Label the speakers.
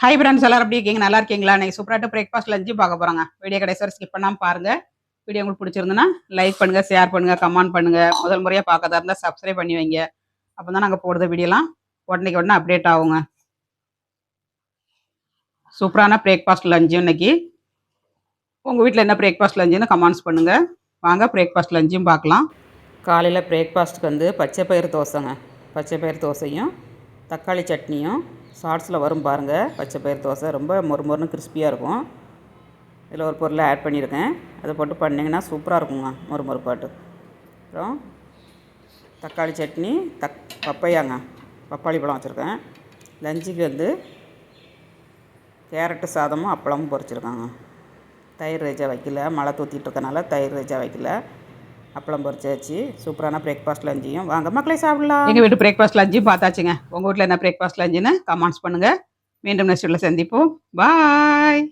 Speaker 1: Hi friends, எல்லாரும் எப்படி இருக்கீங்க? நல்லா இருக்கீங்களா? இன்னைக்கு சூப்பராட்டு பிரேக்ஃபாஸ்ட் லஞ்சு பார்க்க போறோங்க. வீடியோ கடைசி வரை ஸ்கிப் பண்ணாம பாருங்க. வீடியோ உங்களுக்கு பிடிச்சிருந்துன்னா லைக் பண்ணுங்க, ஷேர் பண்ணுங்க, கமெண்ட் பண்ணுங்க. முதல் முறையா பார்க்கறதா இருந்தா சப்ஸ்கிரைப் பண்ணி வைங்க. அப்பதான் நாங்க போடுற வீடியோலாம் உடனேக்கு உடனே அப்டேட் ஆகுங்க. சூப்பரான பிரேக்ஃபாஸ்ட் லஞ்சு இன்னைக்கு. உங்க வீட்டில் என்ன பிரேக்ஃபாஸ்ட் லஞ்சுன்னு கமெண்ட்ஸ் பண்ணுங்க. வாங்க பிரேக்ஃபாஸ்ட் லஞ்சும் பார்க்கலாம். காலையில் பிரேக்ஃபாஸ்ட்டுக்கு வந்து பச்சை பயிறு தோசைங்க. பச்சை பயிறு தோசையும் தக்காளி சட்னியும் ஷார்ட்ஸில் வரும் பாருங்கள். பச்சை பயிறு தோசை ரொம்ப மொறுமொறுன்னு கிறிஸ்பியாக இருக்கும். இதில் ஒரு பொருளை ஆட் பண்ணியிருக்கேன். அதை போட்டு பண்ணிங்கன்னா சூப்பராக இருக்குங்க, மொறுமொறுப்பாட்டு. அப்புறம் தக்காளி சட்னி, பப்பையாங்க, பப்பாளி பழம் வச்சுருக்கேன். லஞ்சுக்கு வந்து கேரட்டு சாதமும் அப்பளமும் பொரிச்சிருக்காங்க. தயிர் ரைஜா வைக்கல, மழை தூத்திட்டு இருக்கனால தயிர் ரைஜா வைக்கல. அப்பளம் பொரிச்சாச்சு. சூப்பரான பிரேக்ஃபாஸ்ட் லஞ்சையும் வாங்க மக்களே சாப்பிடலாம். எங்கள் வீட்டு பிரேக்ஃபாஸ்ட் லஞ்சையும் பார்த்தாச்சுங்க. உங்கள் வீட்டில் என்ன பிரேக்ஃபாஸ்ட் லஞ்சுன்னு கமெண்ட்ஸ் பண்ணுங்கள். மீண்டும் நெக்ஸ்ட் வீடியோவில் சந்திப்போம். பாய்.